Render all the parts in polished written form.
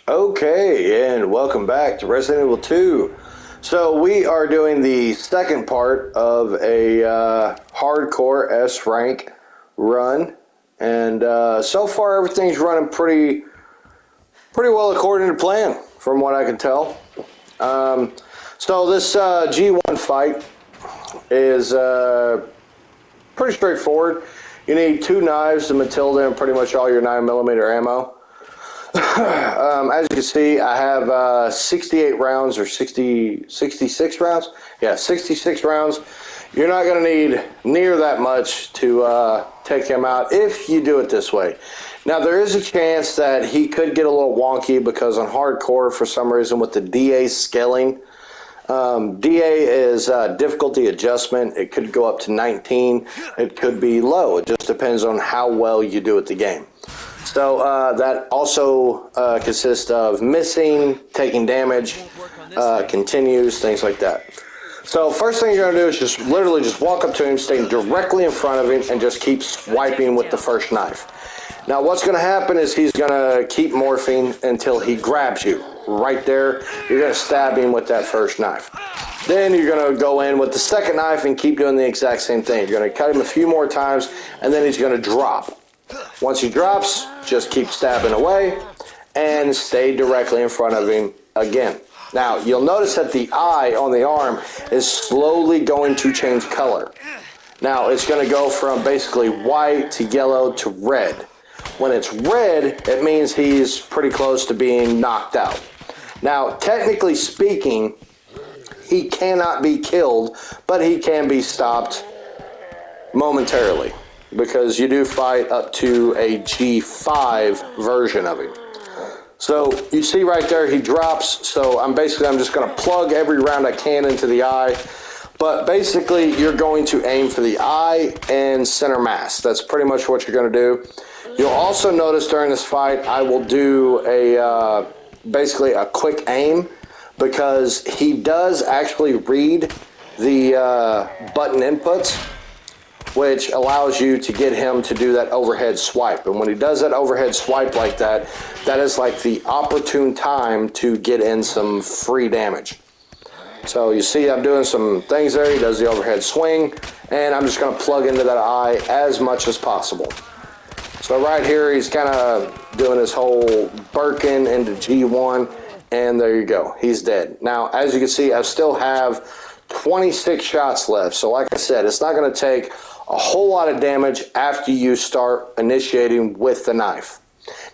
Okay, and welcome back to Resident Evil 2. So we are doing the second part of a hardcore S-Rank run, and so far everything's running pretty well according to plan, from what I can tell. So this G1 fight is pretty straightforward. You need 2 knives, the Matilda, and pretty much all your 9mm ammo. As you can see, I have 68 rounds, or 66 rounds. Yeah, 66 rounds. You're not going to need near that much to take him out if you do it this way. Now, there is a chance that he could get a little wonky because on hardcore, for some reason, with the DA scaling, DA is difficulty adjustment. It could go up to 19. It could be low. It just depends on how well you do at the game. So that also consists of missing, taking damage, continues, things like that. So first thing you're going to do is just literally just walk up to him, stay directly in front of him, and just keep swiping with the first knife. Now what's going to happen is he's going to keep morphing until he grabs you. Right there, you're going to stab him with that first knife. Then you're going to go in with the second knife and keep doing the exact same thing. You're going to cut him a few more times, and then he's going to drop. Once he drops, just keep stabbing away and stay directly in front of him again. Now, you'll notice that the eye on the arm is slowly going to change color. Now, it's going to go from basically white to yellow to red. When it's red, it means he's pretty close to being knocked out. Now, technically speaking, he cannot be killed, but he can be stopped momentarily, because you do fight up to a G5 version of him. So you see right there, he drops. So I'm just going to plug every round I can into the eye. But basically, you're going to aim for the eye and center mass. That's pretty much what you're going to do. You'll also notice during this fight, I will do a basically a quick aim, because he does actually read the button inputs, which allows you to get him to do that overhead swipe. And when he does that overhead swipe like that, that is like the opportune time to get in some free damage. So you see I'm doing some things there. He does the overhead swing, and I'm just going to plug into that eye as much as possible. So right here, he's kind of doing his whole Birkin into G1, and there you go. He's dead. Now, as you can see, I still have 26 shots left. So like I said, it's not going to take a whole lot of damage after you start initiating with the knife.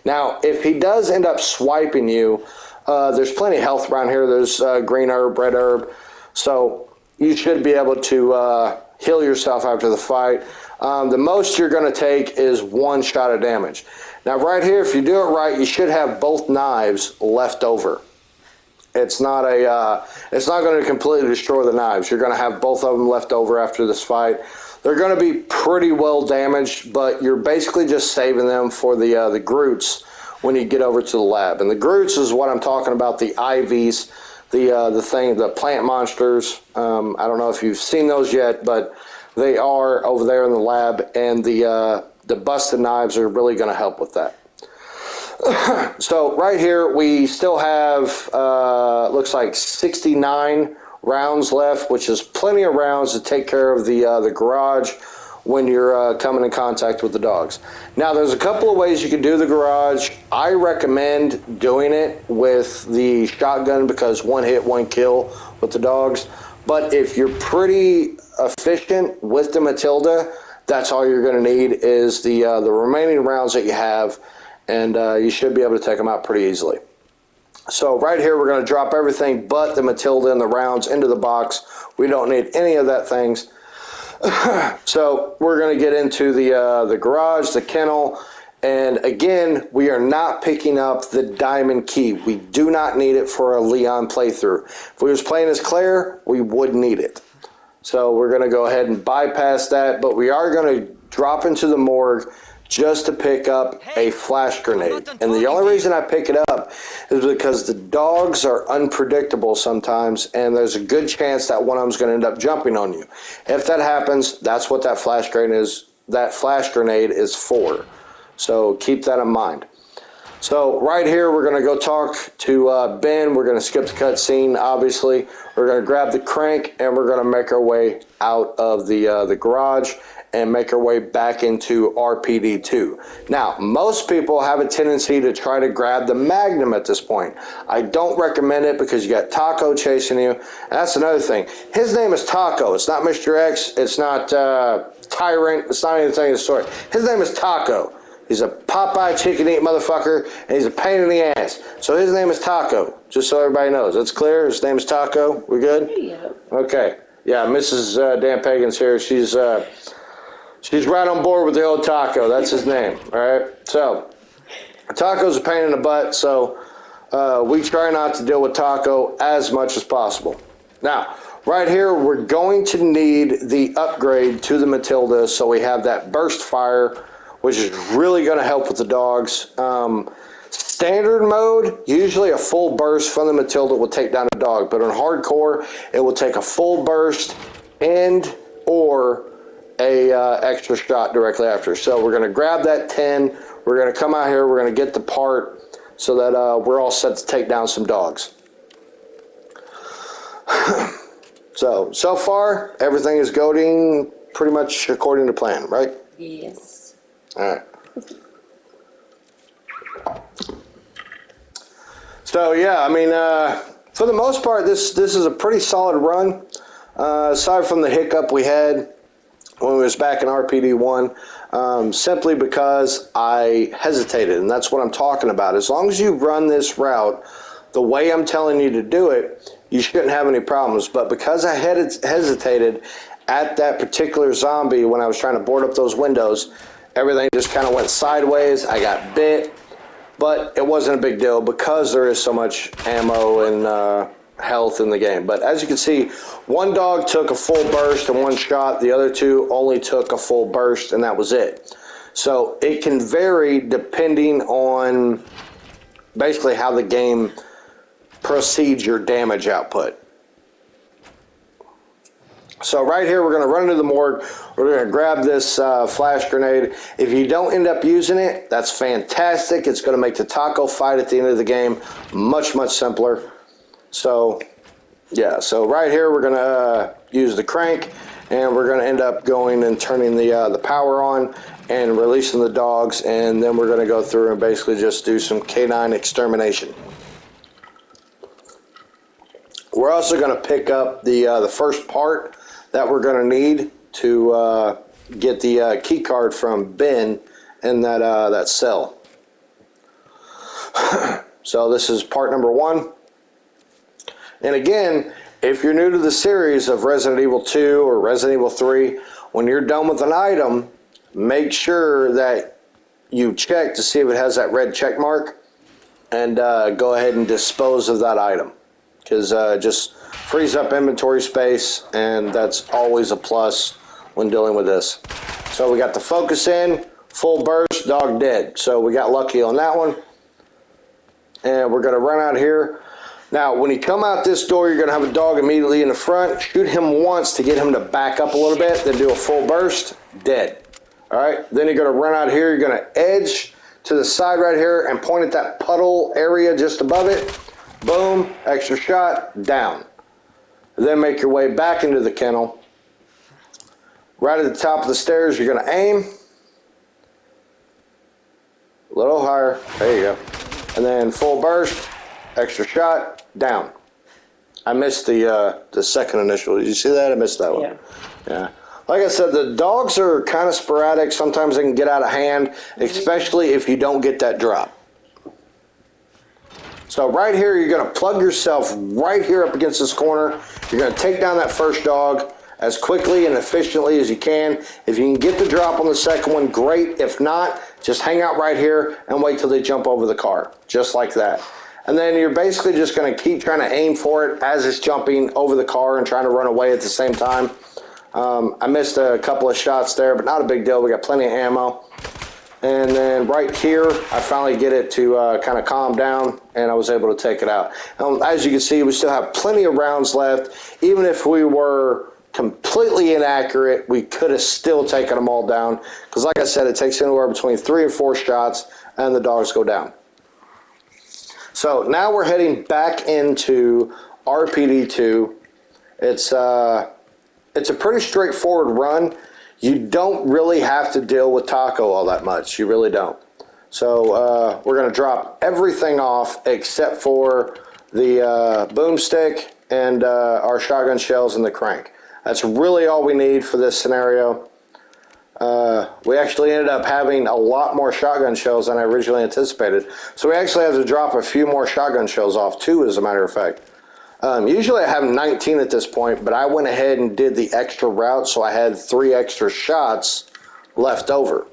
Now, if he does end up swiping you, there's plenty of health around here. There's green herb, red herb. So you should be able to heal yourself after the fight. The most you're going to take is 1 shot of damage. Now, right here, if you do it right, you should have both knives left over. It's not going to completely destroy the knives. You're going to have both of them left over after this fight. They're going to be pretty well damaged, but you're basically just saving them for the Groots when you get over to the lab. And the Groots is what I'm talking about, the IVs, the plant monsters. I don't know if you've seen those yet, but they are over there in the lab, and the busted knives are really going to help with that. So right here, we still have, looks like 69 rounds left, which is plenty of rounds to take care of the garage when you're coming in contact with the dogs. Now, there's a couple of ways you can do the garage. I recommend doing it with the shotgun, because 1 hit, 1 kill with the dogs. But if you're pretty efficient with the Matilda, that's all you're going to need is the remaining rounds that you have, and you should be able to take them out pretty easily. So right here, we're going to drop everything but the Matilda and the rounds into the box. We don't need any of that things. So we're going to get into the garage, the kennel, and again, we are not picking up the diamond key. We do not need it for a Leon playthrough. If we was playing as Claire, we would need it. So we're going to go ahead and bypass that, but we are going to drop into the morgue just to pick up a flash grenade. And the only reason I pick it up is because the dogs are unpredictable sometimes, and there's a good chance that one of them's going to end up jumping on you. If that happens, that's what that flash grenade is for. So keep that in mind. So right here, we're going to go talk to Ben. We're going to skip the cutscene, obviously. We're going to grab the crank, and we're going to make our way out of the garage and make our way back into RPD2. Now, most people have a tendency to try to grab the Magnum at this point. I don't recommend it because you got Taco chasing you. And that's another thing. His name is Taco. It's not Mr. X. It's not Tyrant. It's not anything of the sort. His name is Taco. He's a Popeye chicken-eat motherfucker, and he's a pain in the ass. So his name is Taco, just so everybody knows. That's clear? His name is Taco? We good? Yeah. Okay. Yeah, Mrs. Dan Pagan's here. She's right on board with the old Taco. That's his name, all right? So Taco's a pain in the butt, so we try not to deal with Taco as much as possible. Now, right here, we're going to need the upgrade to the Matilda, so we have that burst fire, which is really going to help with the dogs. Standard mode, usually a full burst from the Matilda will take down a dog, but on hardcore, it will take a full burst and or a extra shot directly after. So we're going to grab that 10. We're going to come out here. We're going to get the part so that we're all set to take down some dogs. So far, everything is going pretty much according to plan, right? Yes. All right. So yeah, I mean, for the most part, this is a pretty solid run. Aside from the hiccup we had when we was back in RPD1, simply because I hesitated, and that's what I'm talking about. As long as you run this route the way I'm telling you to do it, you shouldn't have any problems. But because I hesitated at that particular zombie when I was trying to board up those windows, everything just kind of went sideways. I got bit, but it wasn't a big deal because there is so much ammo and health in the game. But as you can see, one dog took a full burst in one shot. The other two only took a full burst, and that was it. So it can vary depending on basically how the game proceeds your damage output. So right here, we're going to run into the morgue. We're going to grab this flash grenade. If you don't end up using it, that's fantastic. It's going to make the Taco fight at the end of the game much, much simpler. So, yeah. So right here, we're going to use the crank, and we're going to end up going and turning the power on and releasing the dogs, and then we're going to go through and basically just do some canine extermination. We're also going to pick up the first part that we're going to need to get the key card from Ben in that cell. So this is part number 1. And again, if you're new to the series of Resident Evil 2 or Resident Evil 3, when you're done with an item, make sure that you check to see if it has that red check mark and go ahead and dispose of that item. Because just frees up inventory space, and that's always a plus when dealing with this. So we got the focus in, full burst, dog dead. So we got lucky on that one. And we're going to run out here. Now, when you come out this door, you're going to have a dog immediately in the front. Shoot him once to get him to back up a little bit, then do a full burst, dead. All right, then you're going to run out here. You're going to edge to the side right here and point at that puddle area just above it. Boom, extra shot, down. Then make your way back into the kennel. Right at the top of the stairs, you're going to aim. A little higher. There you go. And then full burst, extra shot, down. I missed the second initial. Did you see that? I missed that one. Yeah. Like I said, the dogs are kind of sporadic. Sometimes they can get out of hand, especially if you don't get that drop. So right here, you're going to plug yourself right here up against this corner. You're going to take down that first dog as quickly and efficiently as you can. If you can get the drop on the second one, great. If not, just hang out right here and wait till they jump over the car, just like that. And then you're basically just going to keep trying to aim for it as it's jumping over the car and trying to run away at the same time. I missed a couple of shots there, but not a big deal. We got plenty of ammo. And then right here, I finally get it to kind of calm down, and I was able to take it out. As you can see, we still have plenty of rounds left. Even if we were completely inaccurate, we could have still taken them all down. Because like I said, it takes anywhere between 3 and 4 shots, and the dogs go down. So now we're heading back into RPD2. It's a pretty straightforward run. You don't really have to deal with Taco all that much. You really don't. So we're going to drop everything off except for the boomstick and our shotgun shells and the crank. That's really all we need for this scenario. We actually ended up having a lot more shotgun shells than I originally anticipated. So we actually have to drop a few more shotgun shells off too, as a matter of fact. Usually I have 19 at this point, but I went ahead and did the extra route, so I had 3 extra shots left over.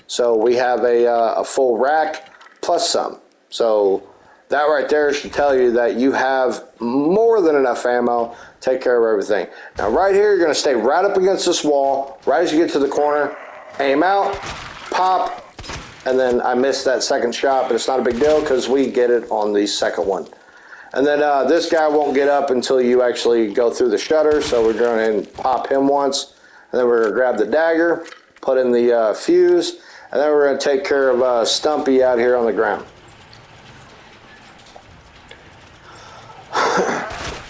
So we have a full rack plus some. So that right there should tell you that you have more than enough ammo. Take care of everything. Now right here, you're going to stay right up against this wall. Right as you get to the corner, aim out, pop, and then I missed that second shot, but it's not a big deal because we get it on the second one. And then this guy won't get up until you actually go through the shutter, so we're going to pop him once, and then we're going to grab the dagger, put in the fuse, and then we're going to take care of Stumpy out here on the ground.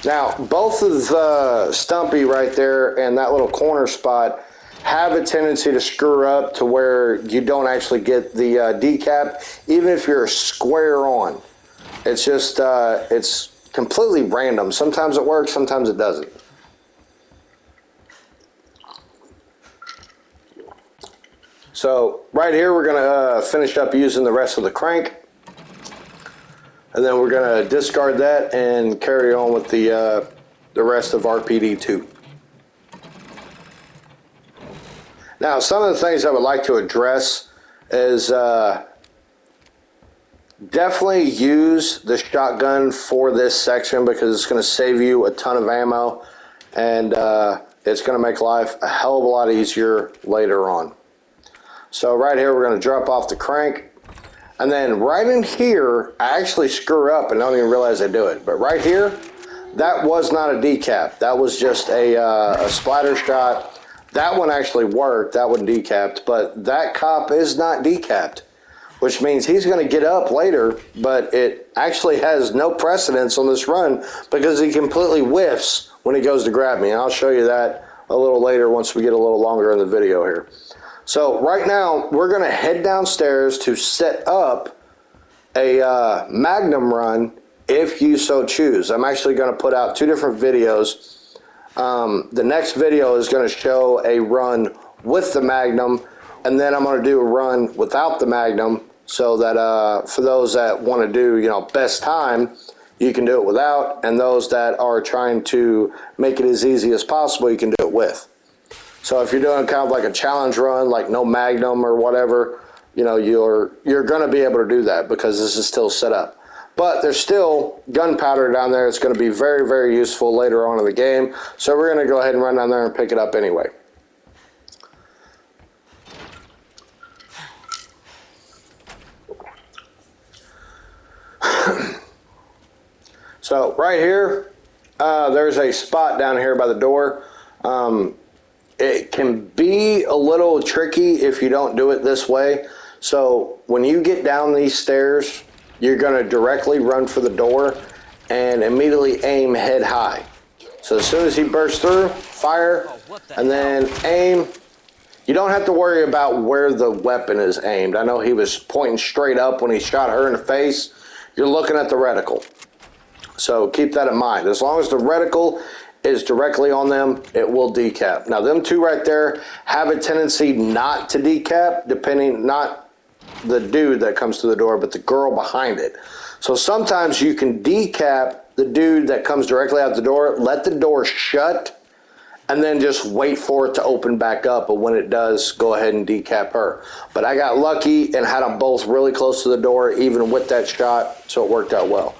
Now, both of Stumpy right there and that little corner spot have a tendency to screw up to where you don't actually get the decap, even if you're square on. It's just, it's completely random. Sometimes it works, sometimes it doesn't. So right here, we're going to finish up using the rest of the crank. And then we're going to discard that and carry on with the rest of RPD2. Now, some of the things I would like to address is definitely use the shotgun for this section because it's going to save you a ton of ammo, and it's going to make life a hell of a lot easier later on. So right here, we're going to drop off the crank. And then right in here, I actually screw up and don't even realize I do it. But right here, that was not a decap. That was just a splatter shot. That one actually worked. That one decapped. But that cop is not decapped, which means he's going to get up later. But it actually has no precedence on this run because he completely whiffs when he goes to grab me. And I'll show you that a little later once we get a little longer in the video here. So right now, we're going to head downstairs to set up a Magnum run if you so choose. I'm actually going to put out 2 different videos. The next video is going to show a run with the Magnum, and then I'm going to do a run without the Magnum so that for those that want to do, best time, you can do it without, and those that are trying to make it as easy as possible, you can do it with. So if you're doing kind of like a challenge run, like no Magnum or whatever, you're going to be able to do that because this is still set up. But there's still gunpowder down there. It's going to be very, very useful later on in the game. So we're going to go ahead and run down there and pick it up anyway. So right here, there's a spot down here by the door. It can be a little tricky if you don't do it this way. So when you get down these stairs, you're going to directly run for the door and immediately aim head high. So as soon as he bursts through, fire, and then aim. You don't have to worry about where the weapon is aimed. I know he was pointing straight up when he shot her in the face. You're looking at the reticle. So keep that in mind. As long as the reticle is directly on them, it will decap. Now them 2 right there have a tendency not to decap, depending, not the dude that comes to the door, but the girl behind it. So sometimes you can decap the dude that comes directly out the door, let the door shut, and then just wait for it to open back up. But when it does, go ahead and decap her. But I got lucky and had them both really close to the door, even with that shot, so it worked out well.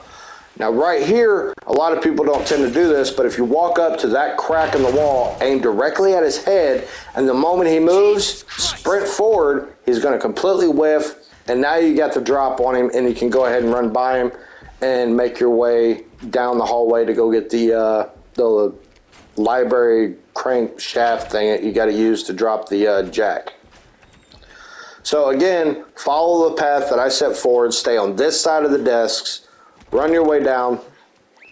Now right here, a lot of people don't tend to do this, but if you walk up to that crack in the wall, aim directly at his head, and the moment he moves, sprint forward, he's going to completely whiff, and now you got the drop on him, and you can go ahead and run by him and make your way down the hallway to go get the library crank shaft thing that you got to use to drop the jack. So again, follow the path that I set forward, stay on this side of the desks, run your way down,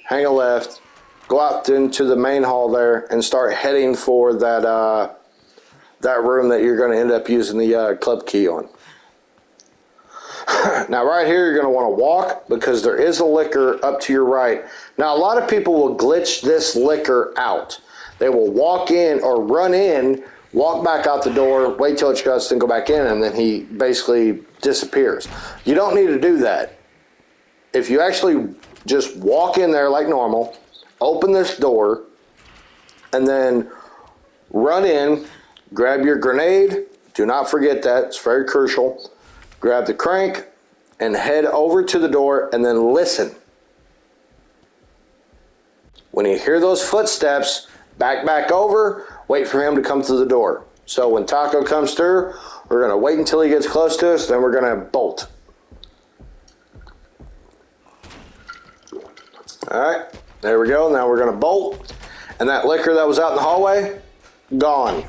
hang a left, go out into the main hall there, and start heading for that that room that you're going to end up using the club key on. Now right here you're going to want to walk because there is a licker up to your right. Now a lot of people will glitch this licker out. They will walk in or run in, walk back out the door, wait till it shuts, then go back in, and then he basically disappears. You don't need to do that. If you actually just walk in there like normal, open this door, and then run in, grab your grenade. Do not forget that. It's very crucial. Grab the crank and head over to the door and then listen. When you hear those footsteps, back over, wait for him to come through the door. So when Taco comes through, we're going to wait until he gets close to us, then we're going to bolt. All right, there we go. Now we're going to bolt. And that licker that was out in the hallway, gone.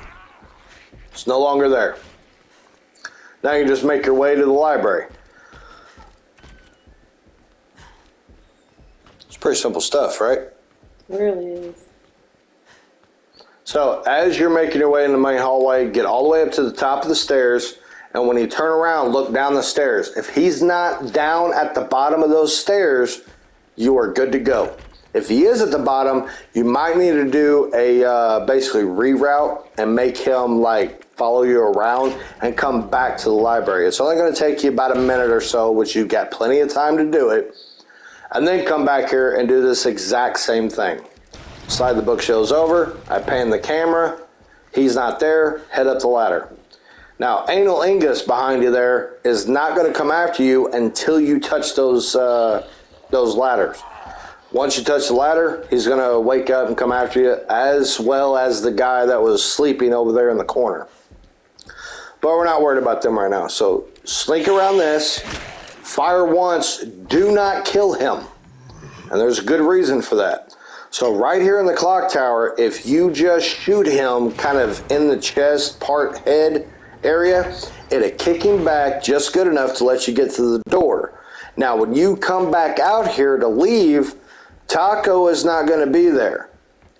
It's no longer there. Now you just make your way to the library. It's pretty simple stuff, right? It really is. So as you're making your way in the main hallway, get all the way up to the top of the stairs, and when you turn around, look down the stairs. If he's not down at the bottom of those stairs, you are good to go. If he is at the bottom, you might need to do a basically reroute and make him like follow you around and come back to the library. It's only going to take you about a minute or so, which you've got plenty of time to do it. And then come back here and do this exact same thing. Slide the bookshelves over. I pan the camera. He's not there. Head up the ladder. Now, Anal Ingus behind you there is not going to come after you until you touch those ladders. Once you touch the ladder, he's going to wake up and come after you, as well as the guy that was sleeping over there in the corner. But we're not worried about them right now. So sneak around this, fire once, do not kill him. And there's a good reason for that. So right here in the clock tower, if you just shoot him kind of in the chest, part, head area, it'll kick him back just good enough to let you get to the door. Now, when you come back out here to leave, Taco is not going to be there.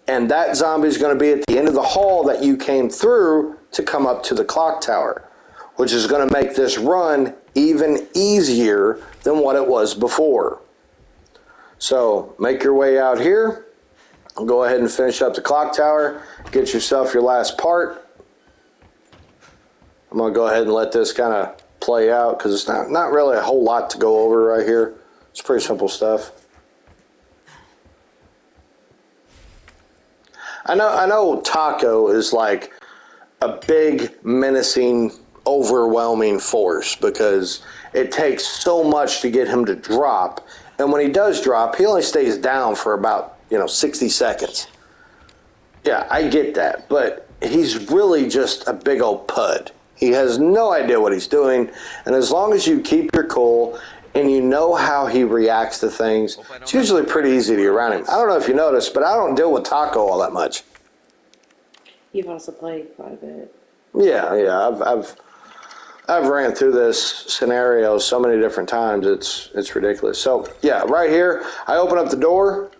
And that zombie is going to be at the end of the hall that you came through to come up to the clock tower, which is going to make this run even easier than what it was before. So make your way out here. Go ahead and finish up the clock tower. Get yourself your last part. I'm going to go ahead and let this kind of play out because it's not really a whole lot to go over right here. It's pretty simple stuff. I know Taco is like a big, menacing, overwhelming force because it takes so much to get him to drop. And when he does drop, he only stays down for about 60 seconds. Yeah, I get that, but he's really just a big old pud. He has no idea what he's doing, and as long as you keep your cool and you know how he reacts to things, it's usually pretty easy to get around him. I don't know if you noticed, but I don't deal with Taco all that much. You've also played quite a bit. Yeah, I've ran through this scenario so many different times, it's ridiculous. So yeah, right here, I open up the door,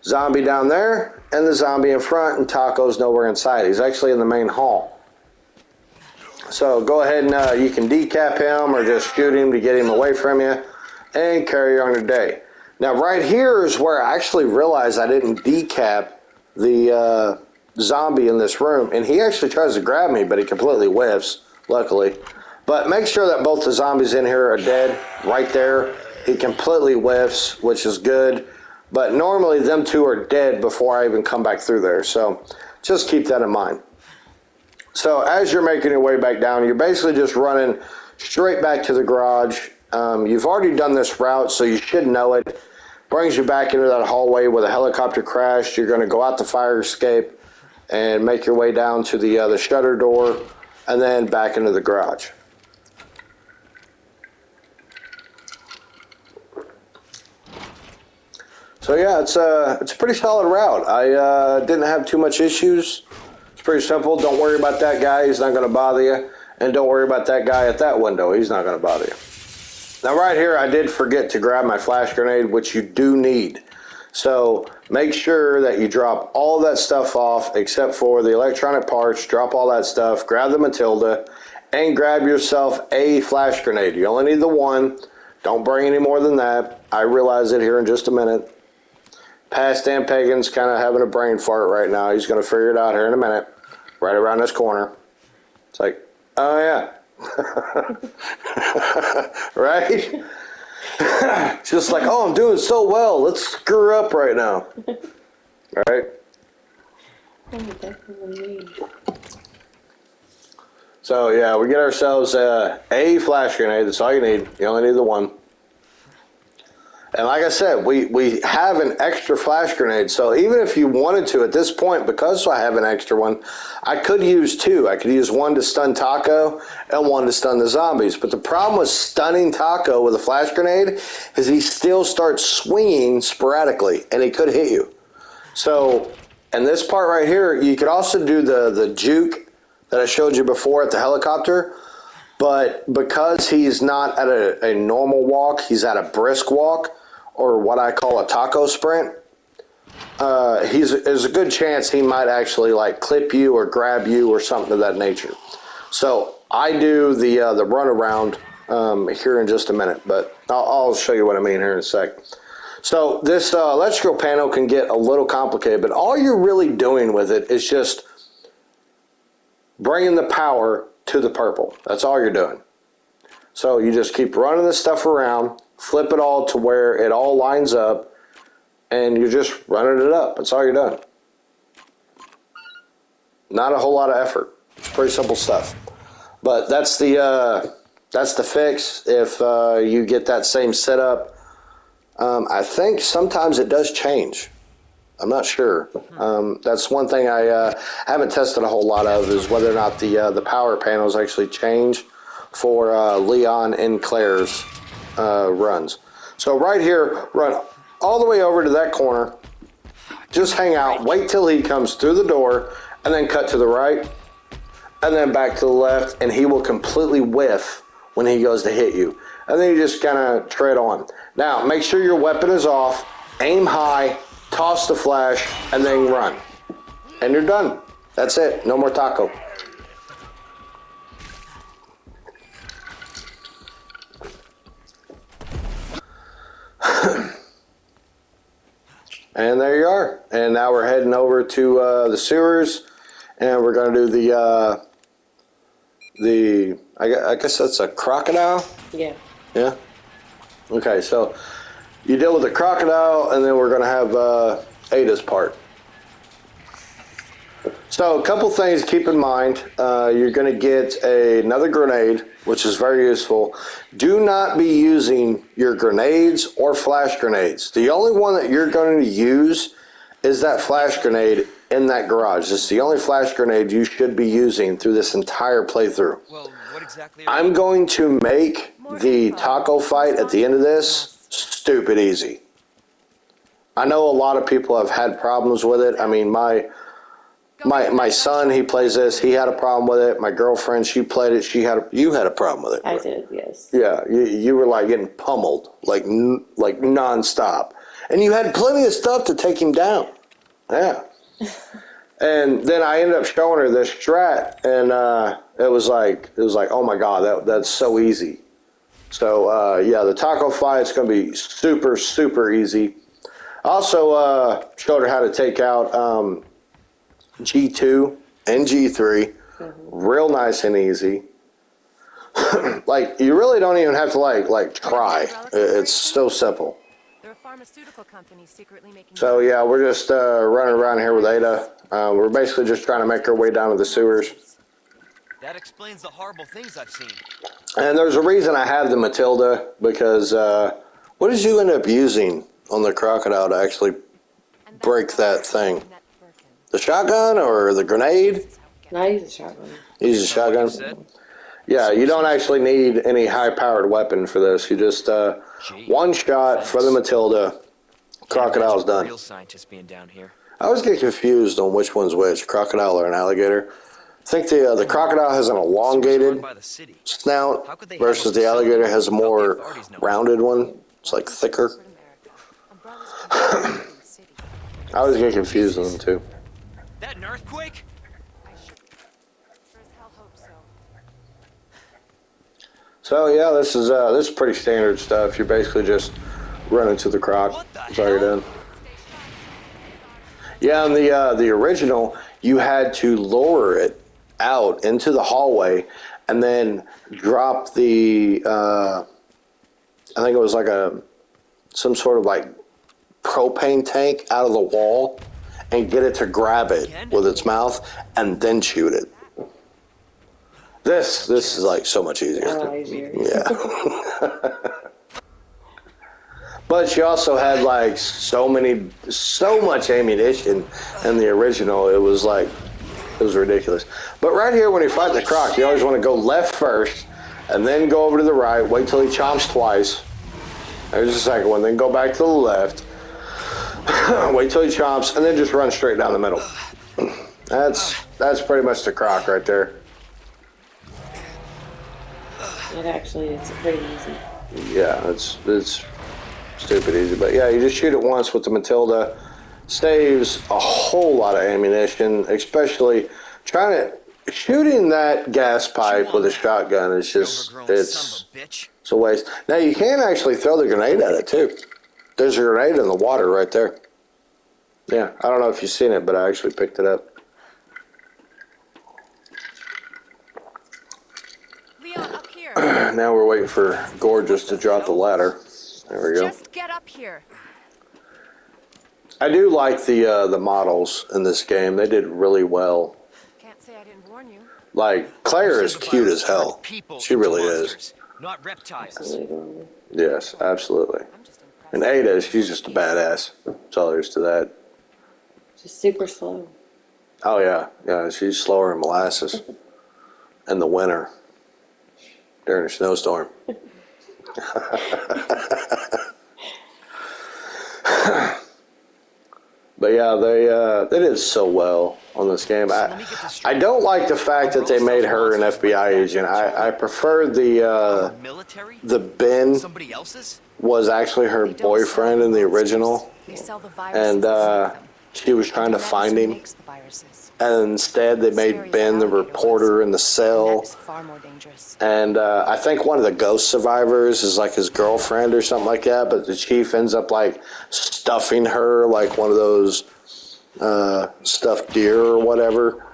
zombie down there, and the zombie in front, and Taco's nowhere inside. He's actually in the main hall. So go ahead and you can decap him or just shoot him to get him away from you and carry on your day. Now right here is where I actually realized I didn't decap the zombie in this room, and he actually tries to grab me, but he completely whiffs, luckily. But make sure that both the zombies in here are dead right there. He completely whiffs, which is good. But normally them two are dead before I even come back through there. So just keep that in mind. So as you're making your way back down, you're basically just running straight back to the garage. You've already done this route, so you should know it. Brings you back into that hallway where the helicopter crashed. You're going to go out the fire escape and make your way down to the shutter door and then back into the garage. So yeah, it's a pretty solid route. I didn't have too much issues. It's pretty simple. Don't worry about that guy. He's not going to bother you. And don't worry about that guy at that window. He's not going to bother you. Now right here, I did forget to grab my flash grenade, which you do need. So make sure that you drop all that stuff off except for the electronic parts. Drop all that stuff, grab the Matilda, and grab yourself a flash grenade. You only need the one. Don't bring any more than that. I realize it here in just a minute. Past Dan Pagan's kind of having a brain fart right now. He's going to figure it out here in a minute, right around this corner. It's like, oh yeah. Right? Just like, oh, I'm doing so well. Let's screw up right now. Right? Oh, definitely. So yeah, we get ourselves a flash grenade. That's all you need. You only need the one. And like I said, we have an extra flash grenade. So even if you wanted to at this point, because I have an extra one, I could use two. I could use one to stun Taco and one to stun the zombies. But the problem with stunning Taco with a flash grenade is he still starts swinging sporadically and he could hit you. So in this part right here, you could also do the juke that I showed you before at the helicopter. But because he's not at a normal walk, he's at a brisk walk, or what I call a taco sprint, there's a good chance he might actually like clip you or grab you or something of that nature. So I do the runaround here in just a minute, but I'll show you what I mean here in a sec. So this electrical panel can get a little complicated, but all you're really doing with it is just bringing the power to the purple. That's all you're doing. So you just keep running this stuff around, flip it all to where it all lines up, and you're just running it up. That's all you're doing. Not a whole lot of effort. It's pretty simple stuff. But that's the fix if you get that same setup. I think sometimes it does change. I'm not sure. That's one thing I haven't tested a whole lot of, is whether or not the power panels actually change for Leon and Claire's runs. So right here, run all the way over to that corner. Just hang out, wait till he comes through the door, and then cut to the right, and then back to the left, and he will completely whiff when he goes to hit you. And then you just kind of tread on. Now, make sure your weapon is off, aim high, toss the flash, and then run. And you're done. That's it. No more taco. And there you are. And now we're heading over to the sewers, and we're going to do I guess that's a crocodile? Yeah. Yeah? Okay, so you deal with the crocodile, and then we're going to have Ada's part. So a couple things to keep in mind. You're going to get another grenade, which is very useful. Do not be using your grenades or flash grenades. The only one that you're going to use is that flash grenade in that garage. It's the only flash grenade you should be using through this entire playthrough. Well, what exactly I'm going to make the taco fight at the end of this stupid easy. I know a lot of people have had problems with it. I mean, my son, he plays this. He had a problem with it. My girlfriend, she played it. You had a problem with it. I did, yes. Yeah, you were like getting pummeled, like nonstop, and you had plenty of stuff to take him down. Yeah. And then I ended up showing her this strat, and it was like, oh my god, that's so easy. So yeah, the taco fight's gonna be super, super easy. I also showed her how to take out G2 and G3, real nice and easy. Like, you really don't even have to like try. It's so simple. There are pharmaceutical companies secretly making. So yeah, we're just running around here with Ada. We're basically just trying to make our way down to the sewers. That explains the horrible things I've seen. And there's a reason I have the Matilda, because what did you end up using on the crocodile to actually break that thing? The shotgun or the grenade? No, I use a shotgun. Use a shotgun? Yeah, you don't actually need any high-powered weapon for this. You just one shot for the Matilda. Crocodile's done. Real scientists being down here. I always get confused on which one's which, crocodile or an alligator. I think the crocodile has an Run elongated by the city. snout How could they have a versus the facility alligator has a without the more authorities knowing? rounded one. It's like thicker. Corporate America. Umbrellas control the city. I always get confused with them too. That an earthquake? I sure as hell hope so. So yeah, this is pretty standard stuff. You're basically just running to the croc. What the That's all you're hell? doing. Yeah, and the original, you had to lower it out into the hallway, and then drop the I think it was like some sort of like propane tank out of the wall, and get it to grab it with its mouth, and then shoot it. This is like so much easier. Oh, easier. Yeah. But she also had like so much ammunition in the original. It was ridiculous. But right here, when you fight the croc, you always want to go left first, and then go over to the right. Wait till he chomps twice. There's the second one. Then go back to the left. Wait till he chomps, and then just run straight down the middle. That's pretty much the croc right there. It's pretty easy. Yeah, it's stupid easy, but yeah, you just shoot it once with the Matilda. Saves a whole lot of ammunition, especially shooting that gas pipe with a shotgun is just Overgrown son of a bitch. it's a waste. Now you can actually throw the grenade at it too. There's a grenade in the water right there. Yeah, I don't know if you've seen it, but I actually picked it up. Leon, up here. Now we're waiting for Gorgeous to drop the ladder. There we go. Just get up here. I do like the models in this game. They did really well. Can't say I didn't warn you. Like, Claire is cute as hell. People She into really is. monsters, not reptiles. Absolutely. Yes, absolutely. I'm just impressed. And Ada, she's just a badass. That's all there is to that. Just super slow. Oh, yeah. Yeah, she's slower than molasses in the winter during a snowstorm. But yeah, they did so well on this game. I don't like the fact that they made her an FBI agent. I prefer Military? the Ben Somebody else's? was actually her They don't sell boyfriend in the monsters. original, They sell the viruses and that make them. she was trying to The find medicine him. makes the viruses. And instead, they Scary made as Ben the alligator reporter was. in the And cell. that is far more dangerous. And I think one of the ghost survivors is like his girlfriend or something like that. But the chief ends up like stuffing her like one of those stuffed deer or whatever.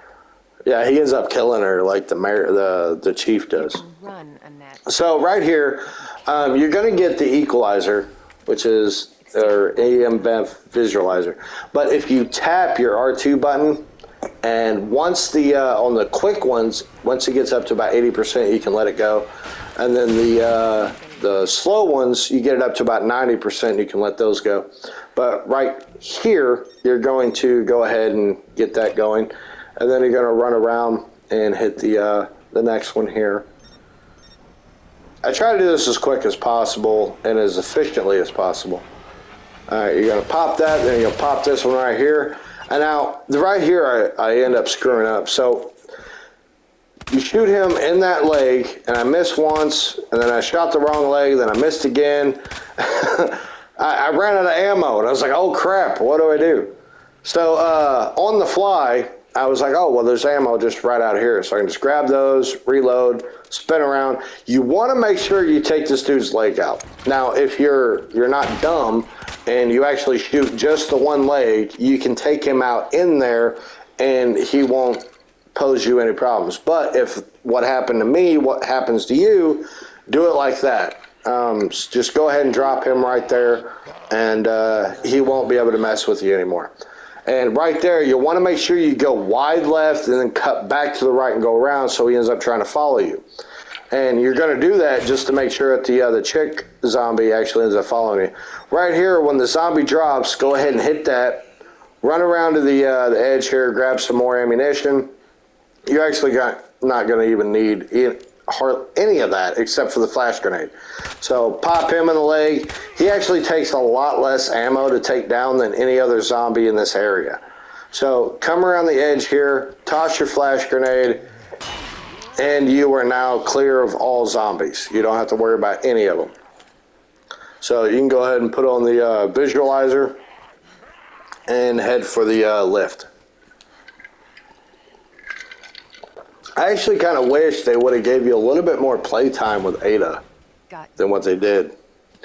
Yeah, he ends up killing her like the chief does. Run, Annette. So right here, you're going to get the equalizer, which is or AM visualizer. But if you tap your R2 button, and once on the quick ones, once it gets up to about 80%, you can let it go. And then the slow ones, you get it up to about 90%, you can let those go. But right here, you're going to go ahead and get that going. And then you're going to run around and hit the next one here. I try to do this as quick as possible and as efficiently as possible. All right, you're going to pop that, then you'll pop this one right here. And now, right here, I end up screwing up. So, you shoot him in that leg, and I miss once, and then I shot the wrong leg, then I missed again. I ran out of ammo, and I was like, oh crap, what do I do? So, on the fly, I was like, oh, well, there's ammo just right out here. So I can just grab those, reload, spin around. You want to make sure you take this dude's leg out. Now, if you're not dumb and you actually shoot just the one leg, you can take him out in there and he won't pose you any problems. But if what happened to me, what happens to you, do it like that. Just go ahead and drop him right there and he won't be able to mess with you anymore. And right there, you want to make sure you go wide left and then cut back to the right and go around so he ends up trying to follow you. And you're going to do that just to make sure that the chick zombie actually ends up following you. Right here, when the zombie drops, go ahead and hit that. Run around to the edge here, grab some more ammunition. You're actually not going to even need any of that except for the flash grenade. So pop him in the leg. He actually takes a lot less ammo to take down than any other zombie in this area. So come around the edge here, toss your flash grenade, and you are now clear of all zombies. You don't have to worry about any of them. So you can go ahead and put on the visualizer and head for the lift. I actually kind of wish they would have gave you a little bit more playtime with Ada than what they did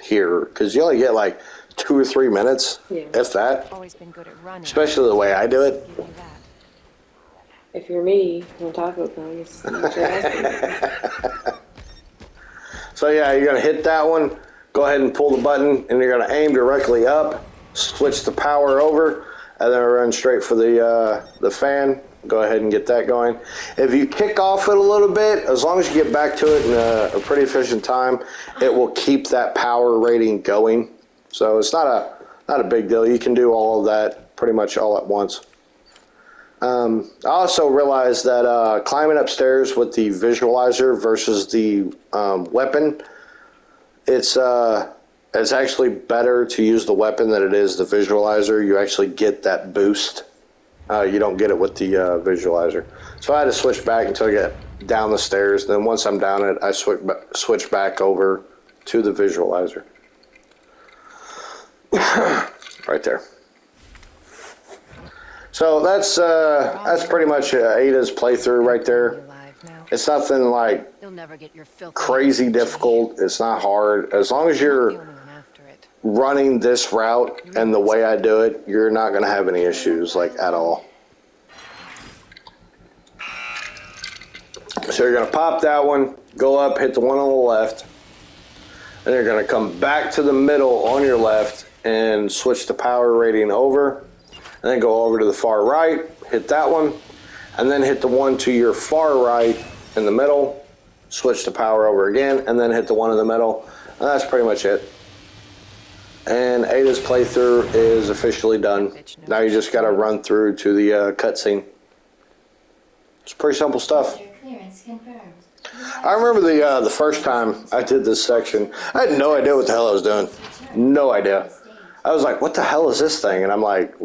here, because you only get like 2 or 3 minutes, if that. Always been good at running. Especially the way I do it. Give you that. If you're me, when Taco comes, you should ask me. So yeah, you're gonna hit that one. Go ahead and pull the button, and you're gonna aim directly up. Switch the power over, and then run straight for the fan. Go ahead and get that going. If you kick off it a little bit, as long as you get back to it in a pretty efficient time, it will keep that power rating going. So it's not a big deal. You can do all of that pretty much all at once. I also realized that climbing upstairs with the visualizer versus the weapon, it's actually better to use the weapon than it is the visualizer. You actually get that boost. You don't get it with the visualizer. So I had to switch back until I get down the stairs. Then once I'm down it, I switch back over to the visualizer. Right there. So that's pretty much Ada's playthrough right there. It's nothing like You'll never get your filthy crazy hands difficult. It's not hard. As long as the you're only one after it. running this route and the way I do it, you're not going to have any issues like at all. So you're going to pop that one, go up, hit the one on the left, and you're going to come back to the middle on your left and switch the power rating over, and then go over to the far right, hit that one, and then hit the one to your far right in the middle, switch the power over again, and then hit the one in the middle, and that's pretty much it. And Ada's playthrough is officially done. Now you just got to run through to the cutscene. It's pretty simple stuff. Clearance confirmed. I remember the first time I did this section, I had no idea what the hell I was doing. No idea. I was like, what the hell is this thing? And I'm like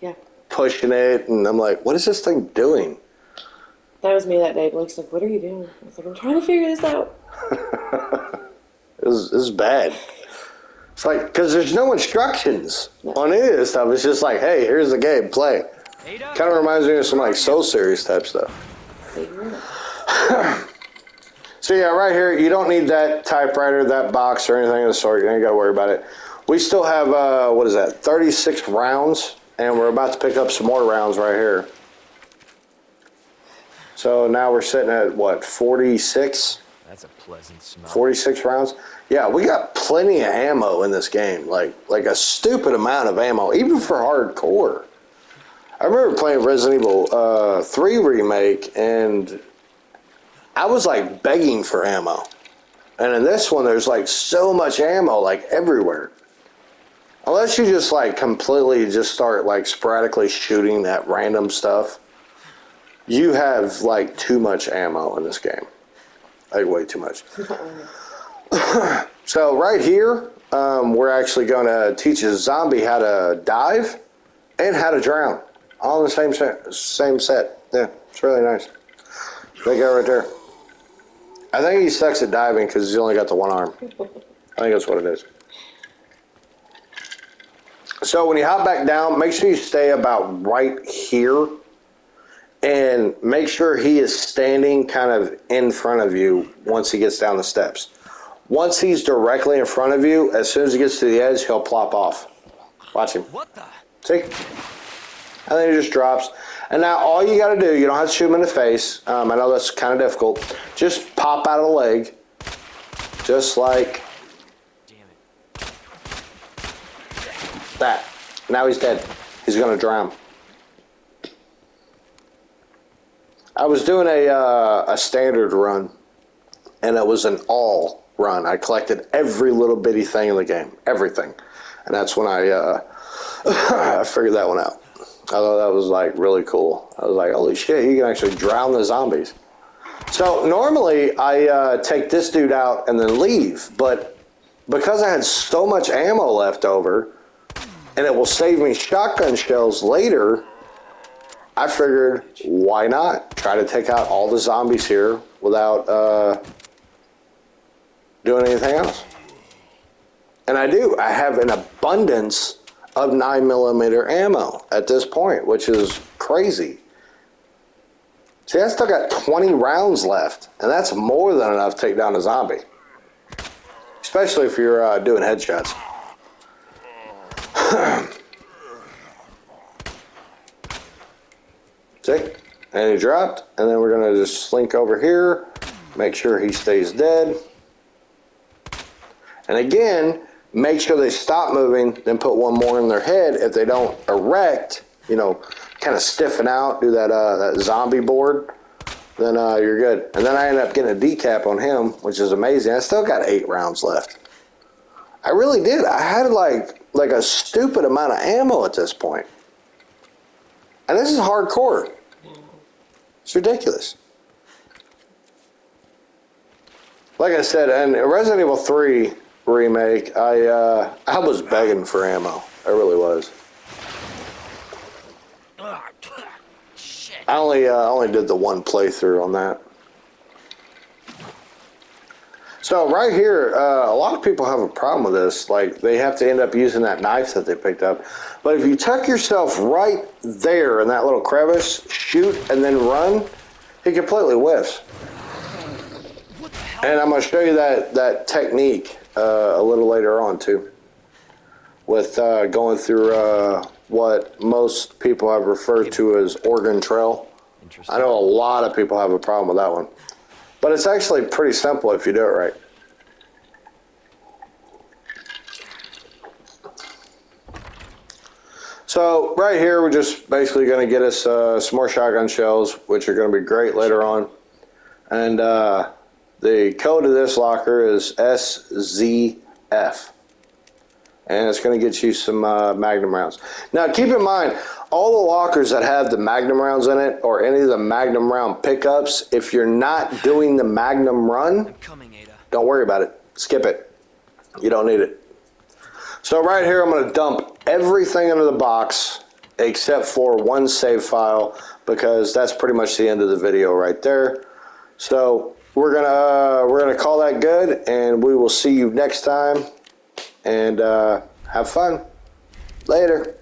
Yeah. pushing it, and I'm like, what is this thing doing? That was me that day. Blake's like, what are you doing? I was like, I'm trying to figure this out. It was bad. It's like, because there's no instructions on any of this stuff. It's just like, hey, here's the game, play. Ada? Kind of reminds me of some like Soul Series type stuff. Figure it out. So yeah, right here, you don't need that typewriter, that box, or anything of the sort. You ain't got to worry about it. We still have, what is that, 36 rounds, and we're about to pick up some more rounds right here. So now we're sitting at, what, 46? That's a pleasant smell. 46 rounds? Yeah, we got plenty of ammo in this game, like a stupid amount of ammo, even for hardcore. I remember playing Resident Evil 3 Remake, and I was like begging for ammo. And in this one, there's like so much ammo, like everywhere. Unless you just like completely just start like sporadically shooting at random stuff, you have like too much ammo in this game. Like way too much. So right here, we're actually going to teach a zombie how to dive and how to drown. All in the same set. Yeah, it's really nice. That guy right there. I think he sucks at diving because he's only got the one arm. I think that's what it is. So when you hop back down, make sure you stay about right here. And make sure he is standing kind of in front of you once he gets down the steps. Once he's directly in front of you, as soon as he gets to the edge, he'll plop off. Watch him. What the? See? And then he just drops. And now all you got to do, you don't have to shoot him in the face. I know that's kind of difficult. Just pop out of the leg. Just like Damn it. that. Now he's dead. He's going to drown. I was doing a standard run, and it was an all run. I collected every little bitty thing in the game. Everything. And that's when I I figured that one out. I thought that was like really cool. I was like, holy shit, you can actually drown the zombies. So normally I take this dude out and then leave, but because I had so much ammo left over, and it will save me shotgun shells later, I figured, why not try to take out all the zombies here without doing anything else? And I do. I have an abundance of 9mm ammo at this point, which is crazy. See, I still got 20 rounds left, and that's more than enough to take down a zombie. Especially if you're doing headshots. See? And he dropped, and then we're going to just slink over here, make sure he stays dead. And again, make sure they stop moving, then put one more in their head. If they don't erect, you know, kind of stiffen out, do that, that zombie board, then you're good. And then I ended up getting a decap on him, which is amazing. I still got 8 rounds left. I really did. I had like a stupid amount of ammo at this point. And this is hardcore. It's ridiculous. Like I said, and Resident Evil 3 remake, I was begging for ammo. I really was. Shit. I only did the one playthrough on that. So right here, a lot of people have a problem with this. Like, they have to end up using that knife that they picked up. But if you tuck yourself right there in that little crevice, shoot, and then run, he completely whiffs. And I'm going to show you that technique a little later on, too. With going through what most people have referred to as Oregon Trail. I know a lot of people have a problem with that one. But it's actually pretty simple if you do it right. So right here, we're just basically going to get us some more shotgun shells, which are going to be great later on. And the code of this locker is SZF. And it's going to get you some Magnum rounds. Now, keep in mind, all the lockers that have the Magnum rounds in it, or any of the Magnum round pickups, if you're not doing the Magnum run, don't worry about it. Skip it. You don't need it. So right here, I'm going to dump everything into the box except for one save file, because that's pretty much the end of the video right there. So we're gonna call that good, and we will see you next time. And have fun. Later.